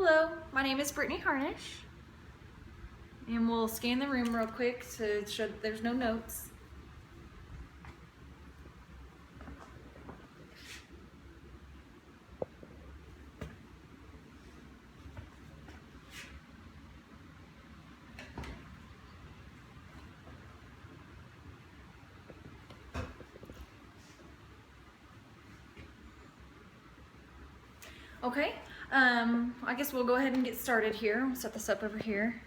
Hello, my name is Brittney Harnish, and we'll scan the room real quick to show that there's no notes. Okay, I guess we'll go ahead and get started here. We'll set this up over here.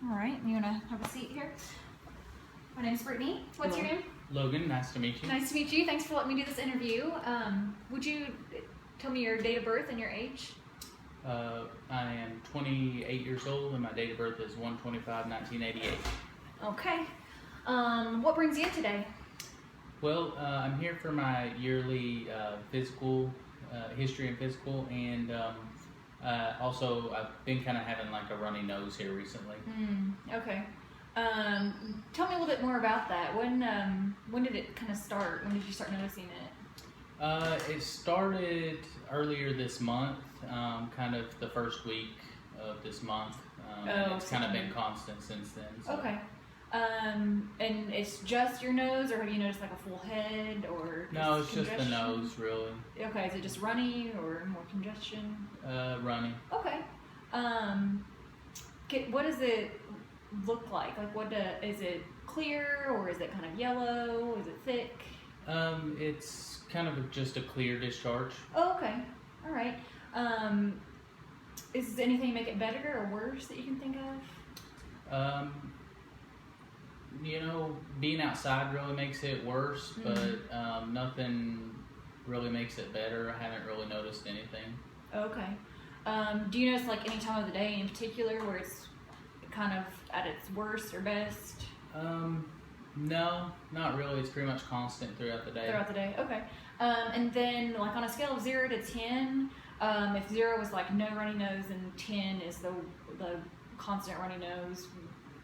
All right, you wanna have a seat here? My name's Brittney. What's your name? Logan, nice to meet you. Nice to meet you. Thanks for letting me do this interview. Would you tell me your date of birth and your age? I am 28 years old and my date of birth is 1/25/1988. Okay. What brings you in today? Well, I'm here for my yearly physical, history and physical, and also I've been kind of having like a runny nose here recently. Okay. Tell me a little bit more about that. When did it kind of start? When did you start noticing it? It started earlier this month, kind of the first week of this month, and it's kind of been constant since then. So. Okay. And it's just your nose, or have you noticed like a full head, or No, it's just the nose, really. Okay, is it just runny or more congestion? Runny. Okay. What does it look like? Like, is it clear, or is it kind of yellow? Is it thick? It's kind of just a clear discharge. Oh, okay. All right. Is there anything to make it better or worse that you can think of? You know, being outside really makes it worse, but nothing really makes it better. I haven't really noticed anything. Okay. Do you notice like any time of the day in particular where it's kind of at its worst or best? No, not really. It's pretty much constant throughout the day. Throughout the day, okay. And then like on a scale of 0 to 10, if 0 is like no runny nose and 10 is the constant runny nose,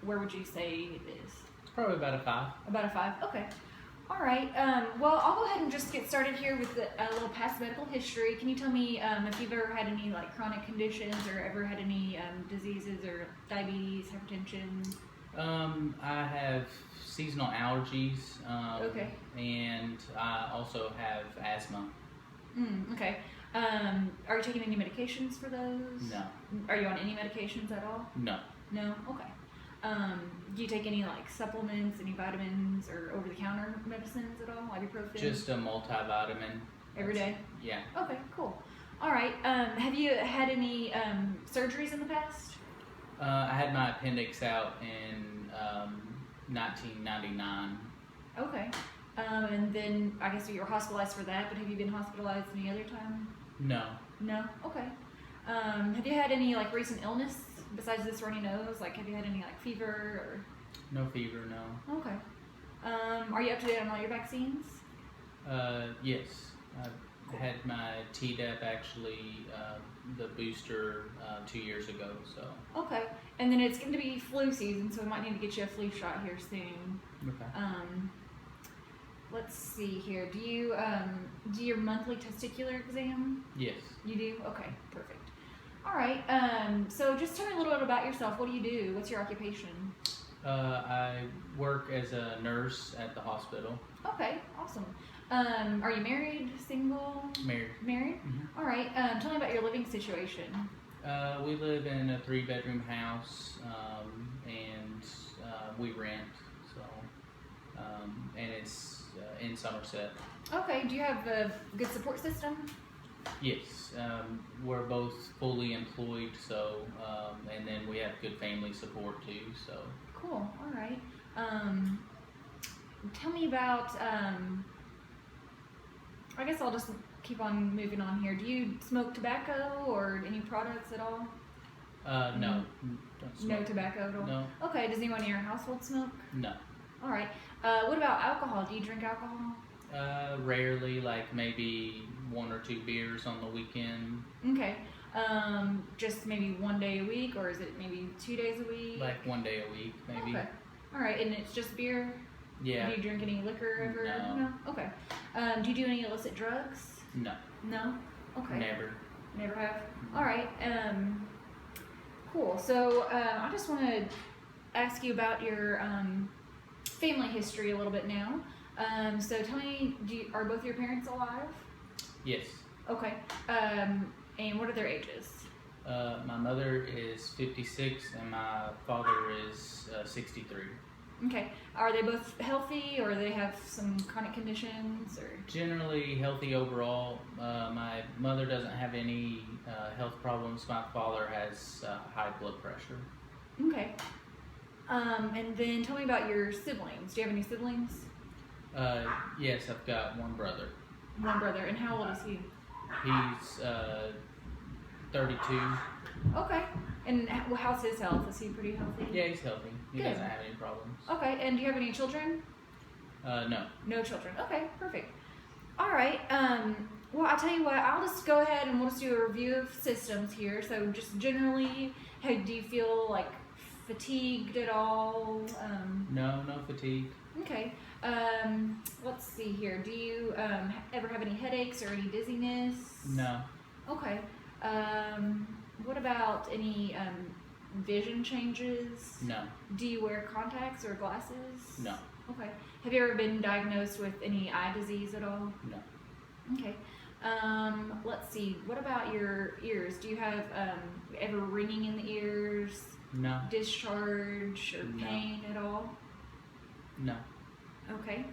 where would you say it is? Probably about a 5. About a 5, okay. All right, well, I'll go ahead and just get started here with a little past medical history. Can you tell me if you've ever had any like chronic conditions or ever had any diseases or diabetes, hypertension? I have seasonal allergies, Okay. and I also have asthma. Okay. Are you taking any medications for those? No. Are you on any medications at all? No. No? Okay. Do you take any like supplements, any vitamins, or over-the-counter medicines at all? Ibuprofen? Just a multivitamin. Every day? Yeah. Okay, cool. All right. Have you had any surgeries in the past? I had my appendix out in 1999. Okay. And then I guess you were hospitalized for that, but have you been hospitalized any other time? No. No? Okay. Have you had any like recent illness besides this runny nose? Like have you had any like fever or? No fever, no. Okay. Are you up to date on all your vaccines? Yes. I had my Tdap actually, the booster 2 years ago, so. Okay. And then it's going to be flu season, so we might need to get you a flu shot here soon. Okay. Let's see here. Do you do your monthly testicular exam? Yes. You do? Okay, perfect. All right. So just tell me a little bit about yourself. What do you do? What's your occupation? I work as a nurse at the hospital. Okay, awesome. Are you married, single? Married. Married? Mm-hmm. All right. Tell me about your living situation. We live in a 3-bedroom house, and we rent, so, and it's in Somerset. Okay. Do you have a good support system? Yes. We're both fully employed, so, and then we have good family support too, so. Cool. All right. Tell me about, I guess I'll just keep on moving on here. Do you smoke tobacco or any products at all? No. Don't smoke. No tobacco at all? No. Okay. Does anyone in your household smoke? No. All right. What about alcohol? Do you drink alcohol? Rarely, like maybe 1 or 2 beers on the weekend. Okay. Just maybe 1 day a week, or is it maybe 2 days a week? Like 1 day a week, maybe. Okay. All right. And it's just beer? Yeah. Do you drink any liquor ever? No. Okay. Do you do any illicit drugs? No. No? Okay. Never. Never have? All right. Cool. So I just want to ask you about your family history a little bit now. So tell me, are both your parents alive? Yes. Okay. And what are their ages? My mother is 56 and my father is 63. Okay. Are they both healthy, or they have some chronic conditions, or? Generally healthy overall. My mother doesn't have any health problems. My father has high blood pressure. Okay. And then tell me about your siblings. Do you have any siblings? Yes, I've got one brother. One brother. And how old is he? He's 32. Okay. And how's his health? Is he pretty healthy? Yeah, he's healthy. He Good. doesn't have any problems. Okay. And do you have any children? No. No children. Okay, perfect. All right. Well, I'll tell you what. I'll just go ahead and we'll just do a review of systems here. So, just generally, how do you feel like fatigued at all? No fatigue. Okay. Let's see here. Do you ever have any headaches or any dizziness? No. Okay. What about any vision changes? No. Do you wear contacts or glasses? No. Okay. Have you ever been diagnosed with any eye disease at all? No. Okay. Let's see. What about your ears? Do you have ever ringing in the ears? No. Discharge or No. pain at all? No. Okay.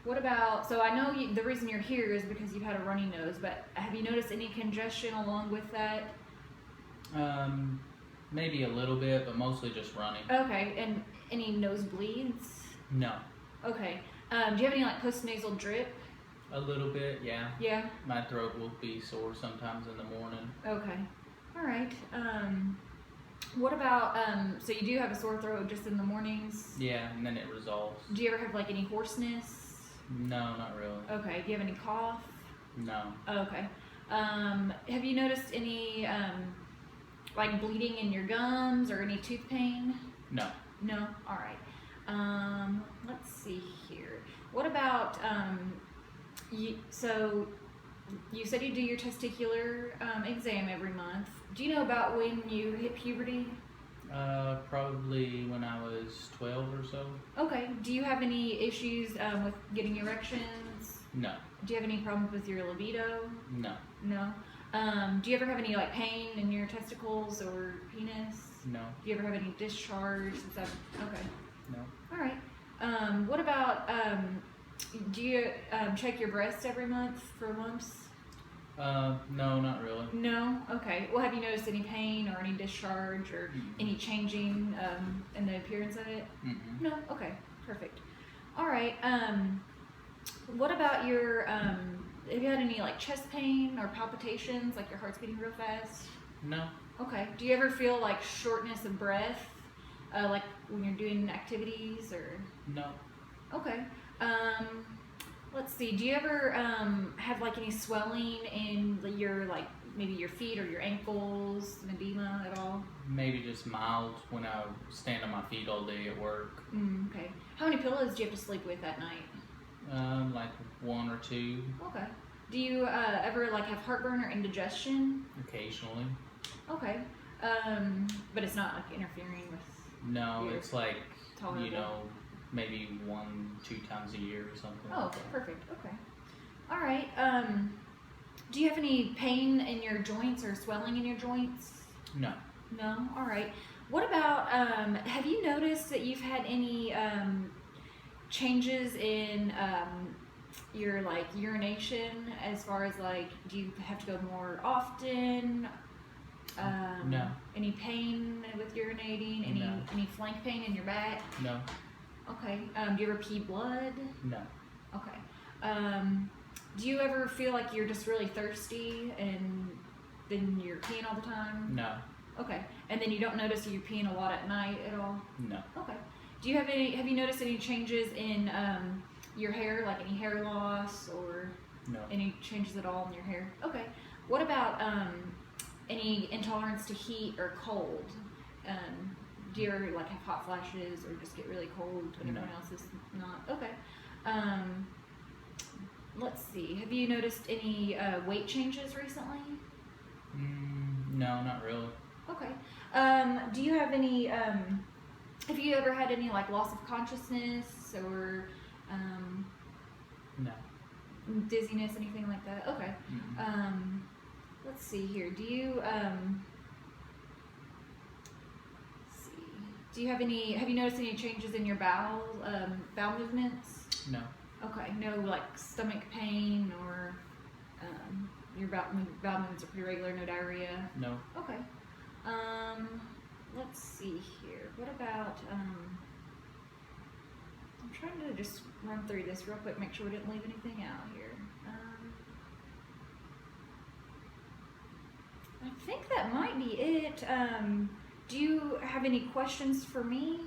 What about, so I know the reason you're here is because you've had a runny nose, but have you noticed any congestion along with that? Maybe a little bit, but mostly just running. Okay, and any nosebleeds? No. Okay. Do you have any like postnasal drip? A little bit, yeah. Yeah? My throat will be sore sometimes in the morning. Okay. All right. What about, so you do have a sore throat just in the mornings? Yeah, and then it resolves. Do you ever have like any hoarseness? No, not really. Okay. Do you have any cough? No. Okay. Have you noticed any like bleeding in your gums or any tooth pain? No. No? All right. Let's see here. What about, so you said you do your testicular exam every month. Do you know about when you hit puberty? Probably when I was 12 or so. Okay. Do you have any issues with getting erections? No. Do you have any problems with your libido? No. No. Do you ever have any like pain in your testicles or penis? No. Do you ever have any discharge? Is that okay? No. All right. What about do you check your breasts every month for lumps? No, not really. No. Okay. Well, have you noticed any pain or any discharge or any changing in the appearance of it? Mm-mm. No. Okay. Perfect. All right. What about your have you had any like chest pain or palpitations, like your heart's beating real fast? No. Okay. Do you ever feel like shortness of breath, like when you're doing activities or? No. Okay. Let's see. Do you ever have like any swelling in your like maybe your feet or your ankles, an edema at all? Maybe just mild when I stand on my feet all day at work. Okay. How many pillows do you have to sleep with at night? Like 1 or 2. Okay. Do you ever like have heartburn or indigestion? Occasionally. Okay. But it's not like interfering with. No, Your it's like tolerable. maybe 1-2 times a year or something. Oh, like that. perfect. Okay. All right. Do you have any pain in your joints or swelling in your joints? No. No. All right. What about have you noticed that you've had any changes in your like urination as far as like do you have to go more often? No. Any pain with urinating? No. Any flank pain in your back? No. Okay. Do you ever pee blood? No. Okay. Do you ever feel like you're just really thirsty and then you're peeing all the time? No. Okay. And then you don't notice you're peeing a lot at night at all? No. Okay. Do you have you noticed any changes in your hair, like any hair loss or No. any changes at all in your hair? Okay. What about any intolerance to heat or cold? Do you ever like have hot flashes or just get really cold when No. everyone else is not? Okay. Let's see. Have you noticed any weight changes recently? No, not really. Okay. Do you have any? Have you ever had any like loss of consciousness or No. dizziness, anything like that? Okay. Mm-mm. Let's see here. Do you let's see. Do you have any? Have you noticed any changes in your bowel movements? No. Okay. No like stomach pain or your bowel movements are pretty regular. No diarrhea. No. Okay. Let's see here. What about I'm trying to just run through this real quick, make sure we didn't leave anything out here. I think that might be it. Do you have any questions for me?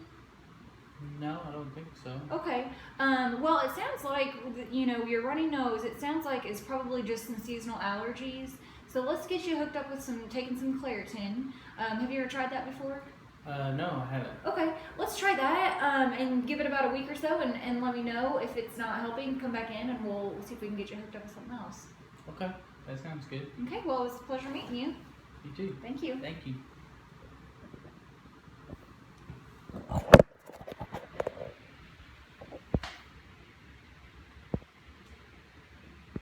No, I don't think so. Okay. Well, it sounds like, your runny nose, it sounds like it's probably just some seasonal allergies. So let's get you hooked up with taking some Claritin. Have you ever tried that before? No, I haven't. Okay, let's try that and give it about a week or so and let me know if it's not helping. Come back in and we'll see if we can get you hooked up with something else. Okay, that sounds good. Okay, well, it was a pleasure meeting you. You too. Thank you. Thank you.